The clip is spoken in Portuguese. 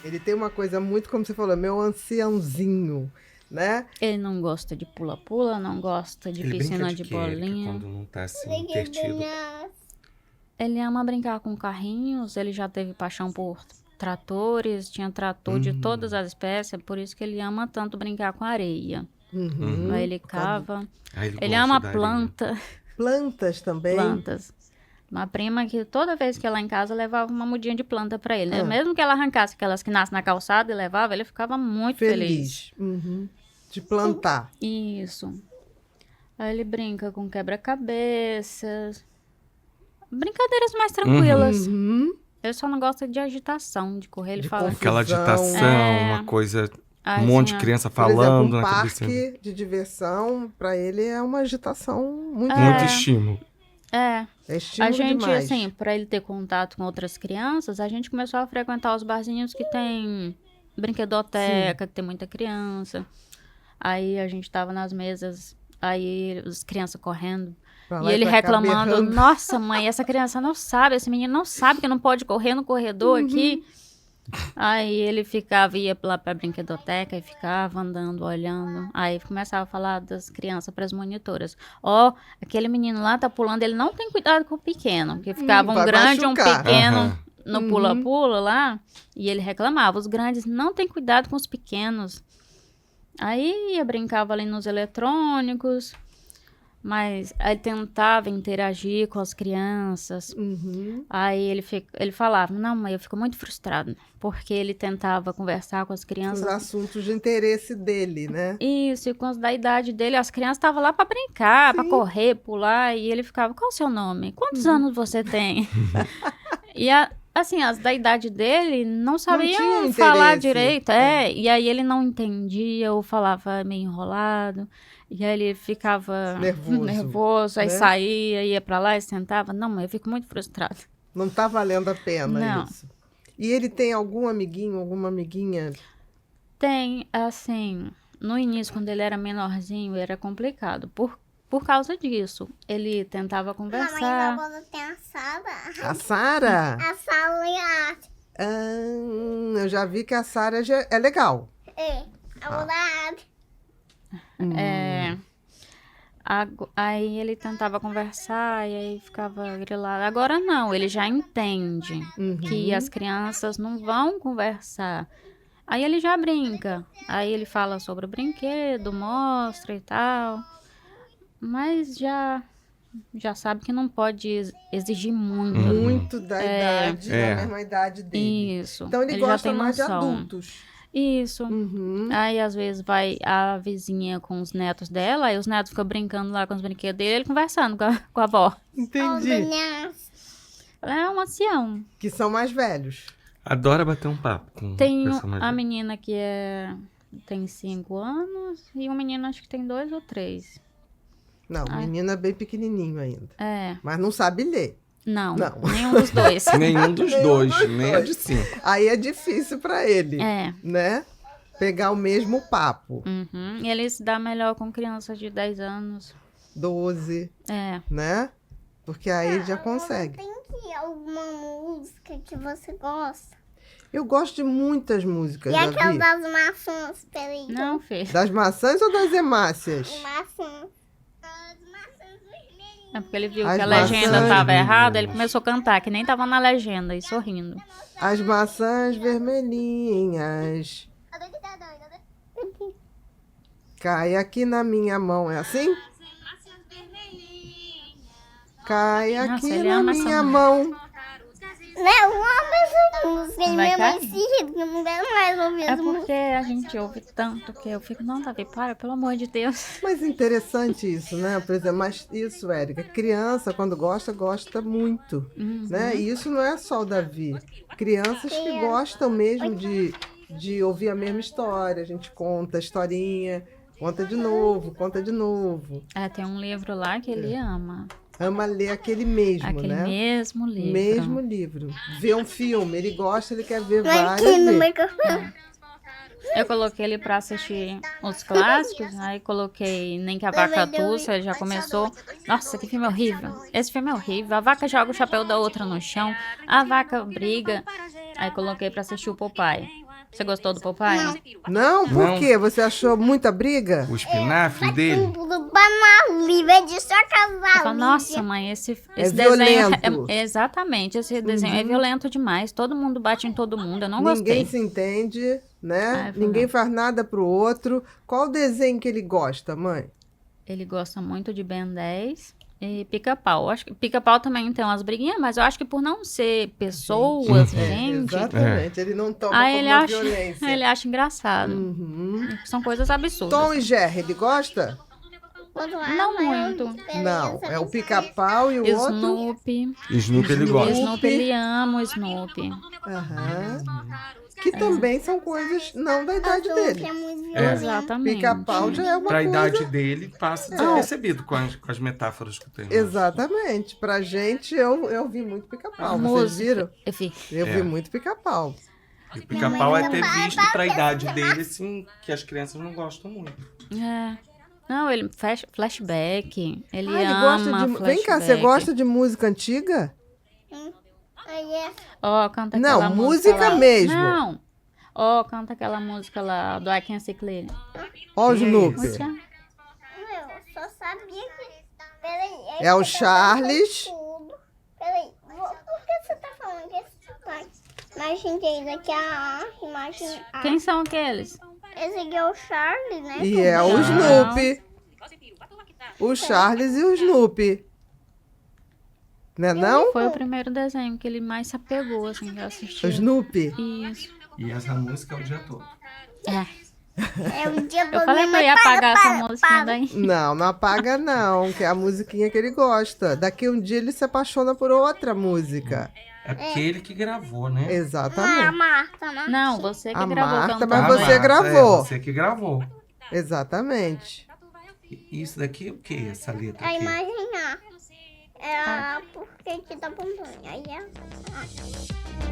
Ele tem uma coisa muito, como você falou, meu anciãozinho, né? Ele não gosta de pula-pula, não gosta de Ele piscina brinca de de quê, Érica, bolinha. quando não tá assim, intertido? Ele ama brincar com carrinhos, ele já teve paixão por tratores, tinha trator de todas as espécies, por isso que ele ama tanto brincar com areia. Aí ele cava. Ah, ele Ele gosta ama da areia. planta, Plantas também. plantas. Uma prima que toda vez que ia lá em casa levava uma mudinha de planta pra ele, né? Ah. Mesmo que ela arrancasse aquelas que nascem na calçada e levava, ele ficava muito feliz. Feliz. De plantar. Isso. Aí ele brinca com quebra-cabeças. Brincadeiras mais tranquilas. Ele só não gosta de agitação, de correr. Ele De fala. Aquela Confusão. agitação, uma coisa... Ai, Um monte de assim, ó. criança Por exemplo, falando um na cabeça. parque de diversão, para ele é uma agitação muito Muito grande. estímulo. É. É estímulo A gente, demais. assim, pra ele ter contato com outras crianças, a gente começou a frequentar os barzinhos que tem brinquedoteca, que tem muita criança. Aí a gente tava nas mesas, aí as crianças correndo. Pra lá E ele pra cá, reclamando, berrando. nossa mãe, essa criança não sabe, esse menino não sabe que não pode correr no corredor aqui. Aí ele ia lá pra brinquedoteca e ficava andando, olhando. Aí começava a falar das crianças pras monitoras. Ó, aquele menino lá tá pulando, ele não tem cuidado com o pequeno. Porque ficava um vai grande e um machucar. pequeno Aham. no pula-pula lá. E ele reclamava, os grandes não têm cuidado com os pequenos. Aí brincava ali nos eletrônicos. Mas aí tentava interagir com as crianças. Aí ele falava, não, mãe, eu fico muito frustrado. Porque ele tentava conversar com as Os crianças. assuntos de interesse dele, né? Isso, e com as da idade dele, as crianças estavam lá para brincar, para correr, pular. E ele ficava, qual o seu nome? Quantos anos você tem? E assim, as da idade dele não sabiam tinha falar interesse. direito. E aí ele não entendia ou falava meio enrolado. E aí ele ficava Nervoso, aí né? saía, ia pra lá e sentava. Não, mãe, eu fico muito frustrada. Não tá valendo a pena Não. isso. E ele tem algum amiguinho, alguma amiguinha? Tem, assim, no início, quando ele era menorzinho, era complicado. Por causa disso, ele tentava Mamãe, conversar. agora tem a Sara. A Sara? A Sara e a arte. Eu já vi que a Sara é legal. Agora a arte. Aí ele tentava conversar e aí ficava grilado. Agora não, ele já entende que as crianças não vão conversar. Aí ele já brinca. Aí ele fala sobre o brinquedo, mostra e tal. Mas já sabe que não pode exigir muito. Muito da idade, É. da mesma idade dele. Isso. Então ele já gosta tem mais de noção. adultos. Isso. Aí, às vezes, vai a vizinha com os netos dela, aí os netos ficam brincando lá com os brinquedos dele, ele conversando com a avó. Entendi. É um ancião. Que são mais velhos. Adora bater um papo com Tem pessoa mais a velha. menina que tem 5 anos e um menino acho que tem 2 ou 3. Não, o menino é bem pequenininho ainda. É. Mas não sabe ler. Não, Não. nenhum dos dois. Nenhum dos Nenhum dois, dos nem a de dois. 5. Aí é difícil pra ele, É. né? Pegar o mesmo papo. Uhum. E ele se dá melhor com crianças de 10 anos. 12, É. né? Porque aí já consegue. Tem que alguma música que você gosta? Eu gosto de muitas músicas, E aquela Davi. das maçãs, peraí. Não, filho. Das maçãs ou das hemácias? Maçã. As maçãs vermelhinhas. É porque ele viu As que a legenda maçãs. tava errada, ele começou a cantar, que nem tava na legenda, e sorrindo. As maçãs vermelhinhas. A doida tá doida. Cai aqui na minha mão. É assim? Cai Nossa, aqui ele na ama essa minha música. mão. Não, eu amo essa música. E Vai minha mãe cair? se ri, porque eu não quero mais ouvir É essa música. porque a gente ouve tanto que eu fico, não, Davi, para, pelo amor de Deus. Mas interessante isso, né? Por exemplo, mas isso, Érica, criança, quando gosta, gosta muito, né? E isso não é só o Davi. Crianças que gostam mesmo de ouvir a mesma história. A gente conta a historinha, conta de novo, conta de novo. É, tem um livro lá que ele ama. Ama ler aquele mesmo, Aquele né? mesmo livro. Mesmo livro. Vê um filme, ele gosta, ele quer ver Vai várias aqui no vezes. microfone. Eu coloquei ele pra assistir os clássicos, aí coloquei Nem que a Vaca Tussa, ele já começou. Nossa, que filme horrível. Esse filme é horrível. A vaca joga o chapéu da outra no chão, a vaca briga. Aí coloquei pra assistir o Popeye. Você gostou do Popeye? Não? Por Não. quê? Você achou muita briga? O espinafre dele? Tudo banal, é de sua Eu casa. falo, nossa, mãe, esse É desenho violento. exatamente, esse desenho é violento demais. Todo mundo bate em todo mundo. Eu não Ninguém gostei. se entende, né? Ah, eu Ninguém não. faz nada pro outro. Qual desenho que ele gosta, mãe? Ele gosta muito de Ben 10 e Pica-Pau. Acho que Pica-Pau também tem umas briguinhas, mas eu acho que por não ser pessoas, gente, Exatamente. Ele não toma aí como ele uma acha, violência. ele acha engraçado. Uhum. São coisas absurdas. Tom e Jerry, ele gosta? Não muito. Não, é o Pica-Pau e o outro? Snoopy. Snoopy ele gosta. Snoopy, ele ama o Snoopy. Aham. Que também são coisas não da idade dele. Exatamente. Pica-pau já é uma Pra coisa... idade dele, passa desapercebido com as metáforas que tem. Exatamente. Pra gente, eu vi muito Pica-Pau. Vocês Música. viram? Enfim, Eu vi muito Pica-Pau. E o pica-pau é ter visto pra idade dele, assim, que as crianças não gostam muito. é. Não, ele flashback. Ele Ah, ele ama gosta de... flashback. Vem cá, você gosta de música antiga? Ó, canta Não, aquela música lá. mesmo. Não. Ó, canta aquela música lá do I Can See Clearly. Ó o Que Snoopy. isso? Eu só sabia que... Peraí. É o Charles. Tudo. Peraí. Por que você tá falando que esse sotaque? Imagem dele aqui, a imagem A. Quem são aqueles? Esse aqui é o Charlie, né? E é o Snoopy. O Charles e o Snoopy. Né não? Foi o primeiro desenho que ele mais se apegou, assim, que eu assisti. O Snoopy. Isso. E essa música é o dia todo. É. É o dia Eu falei que eu ia apagar essa musiquinha daí. Não, não apaga não, que é a musiquinha que ele gosta. Daqui um dia ele se apaixona por outra música. É porque ele que gravou, né? Ah, a Exatamente. Marta, né? Não, você que A gravou Marta, cantando. mas Ah, você Marta, gravou. É, você que gravou. Exatamente. E isso daqui é o que, essa letra A aqui? imagem A. É a porque que tá apontando. Aí é...